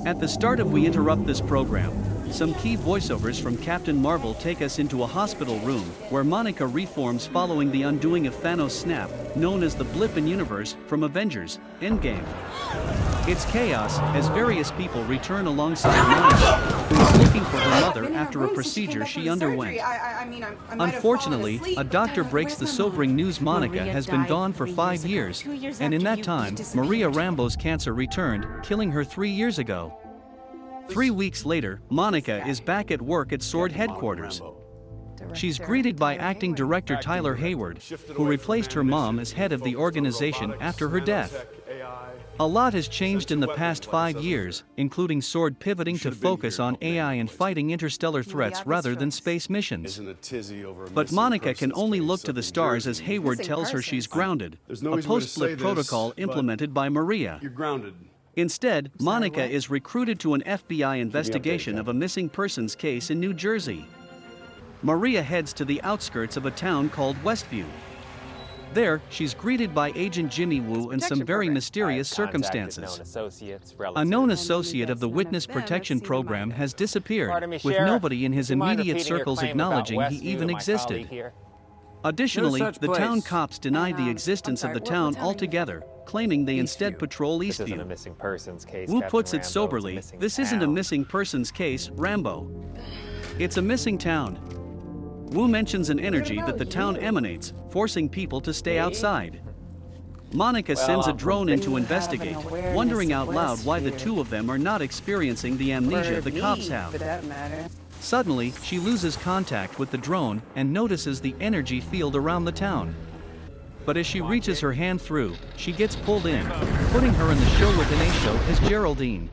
At the start of We Interrupt This program, some key voiceovers from Captain Marvel take us into a hospital room where Monica reforms following the undoing of Thanos' snap, known as the blip in universe from Avengers Endgame. It's chaos as various people return alongside Monica, who is looking for her mother after a procedure she underwent. Unfortunately, a doctor breaks the sobering news Monica has been gone for 5 years, and in that time, Maria Rambeau's cancer returned, killing her 3 years ago. 3 weeks later, Monica is back at work at SWORD headquarters. She's greeted by acting director Tyler Hayward, who replaced her mom as head of the organization after her death. A lot has changed in the past 5 years, including SWORD pivoting to focus on AI and fighting interstellar threats rather than space missions. But Monica can only look to the stars as Hayward tells her she's grounded, a post-blip protocol implemented by Maria. Instead, Monica is recruited to an FBI investigation of a missing persons case in New Jersey. Maria heads to the outskirts of a town called Westview. There, she's greeted by Agent Jimmy Woo in some very mysterious circumstances. A known associate of the Witness Protection Program has disappeared, with nobody in his immediate circles acknowledging he even existed. Additionally, the town cops denied the existence of the town altogether, claiming they instead patrol Eastview. Wu puts it soberly, this isn't a missing persons case, Rambo. It's a missing town. Wu mentions an energy that the town emanates, forcing people to stay outside. Monica sends a drone in to investigate, wondering out loud why the two of them are not experiencing the amnesia the cops have. Suddenly, she loses contact with the drone and notices the energy field around the town. But as she reaches her hand through, she gets pulled in, putting her in the show within a show as Geraldine.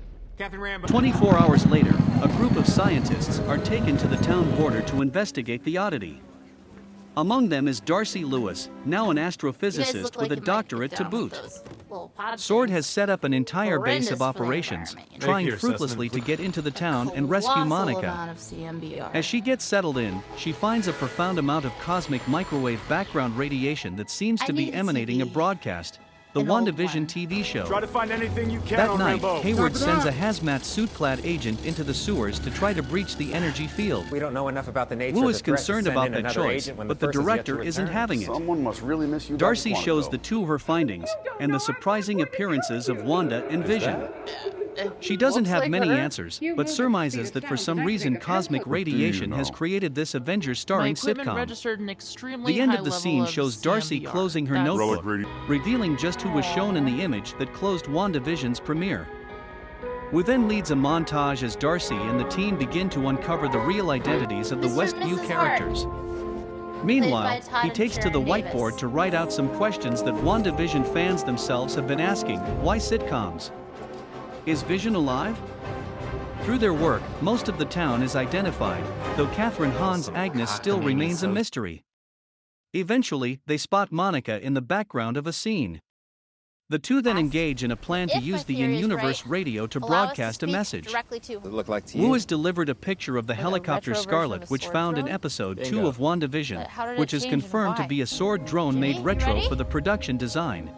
24 hours later, a group of scientists are taken to the town border to investigate the oddity. Among them is Darcy Lewis, now an astrophysicist with a doctorate to boot. SWORD has set up an entire base of operations, trying fruitlessly to get into the town and rescue Monica. As she gets settled in, she finds a profound amount of cosmic microwave background radiation that seems to be emanating a broadcast. The WandaVision TV show. Try to find anything you can that on night, Rambo. Hayward sends a hazmat suit-clad agent into the sewers to try to breach the energy field. We don't know enough about the nature Wu of is the threat to concerned send about in that another choice, agent when but the the first is yet to director isn't return. having it. Someone must really miss you. Darcy shows the two her findings, and the surprising appearances of Wanda and Vision. She doesn't have many answers, but surmises that for some reason cosmic radiation has created this Avengers starring sitcom. The end of the scene shows Darcy closing her notebook, revealing just who was shown in the image that closed WandaVision's premiere. Wu then leads a montage as Darcy and the team begin to uncover the real identities of the Westview characters. Meanwhile, he takes to the whiteboard to write out some questions that WandaVision fans themselves have been asking. Why sitcoms? Is Vision alive? Through their work, most of the town is identified, though Catherine Hahn's Agnes still remains a mystery. Eventually, they spot Monica in the background of a scene. The two then engage in a plan to use the in-universe radio to broadcast a message. Wu has delivered a picture of the helicopter Scarlet, which found in episode 2 of WandaVision, which is confirmed to be a SWORD drone made retro for the production design.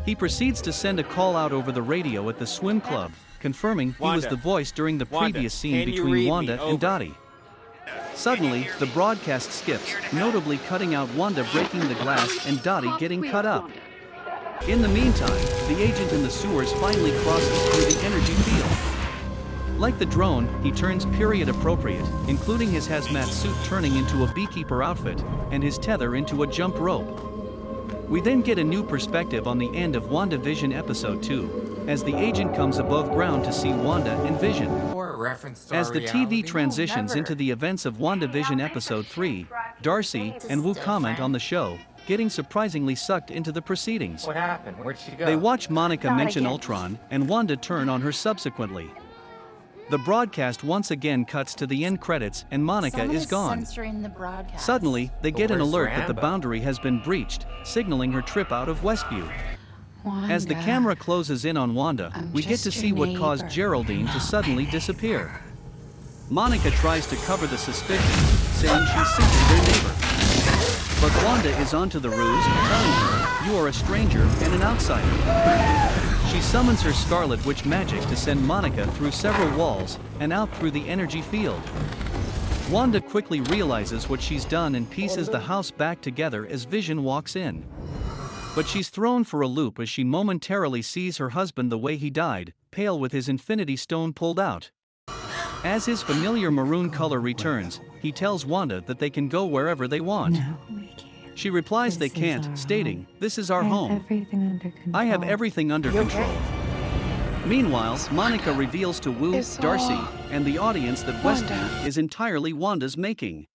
He proceeds to send a call out over the radio at the swim club, confirming he was the voice during the previous scene between Wanda and Dottie. Suddenly, the broadcast skips, notably cutting out Wanda breaking the glass and Dottie getting cut up. In the meantime, the agent in the sewers finally crosses through the energy field. Like the drone, he turns period appropriate, including his hazmat suit turning into a beekeeper outfit, and his tether into a jump rope. We then get a new perspective on the end of WandaVision episode 2, as the agent comes above ground to see Wanda and Vision. As the TV transitions into the events of WandaVision episode 3, Darcy and Wu comment on the show, getting surprisingly sucked into the proceedings. What happened? Where'd she go? They watch Monica mention Ultron and Wanda turn on her subsequently. The broadcast once again cuts to the end credits and Monica is gone. Suddenly, they get an alert that the boundary has been breached, signaling her trip out of Westview. As the camera closes in on Wanda, we get to see what caused Geraldine to suddenly disappear. Monica tries to cover the suspicion, saying she's simply their neighbor. But Wanda is onto the ruse, telling her, "You are a stranger and an outsider." She summons her Scarlet Witch magic to send Monica through several walls and out through the energy field. Wanda quickly realizes what she's done and pieces the house back together as Vision walks in. But she's thrown for a loop as she momentarily sees her husband the way he died, pale with his Infinity Stone pulled out. As his familiar maroon color returns, he tells Wanda that they can go wherever they want. No, we can't. She replies they can't, stating, "This is our home. I have everything under control." Meanwhile, Monica reveals to Wu, Darcy, and the audience that Westview is entirely Wanda's making.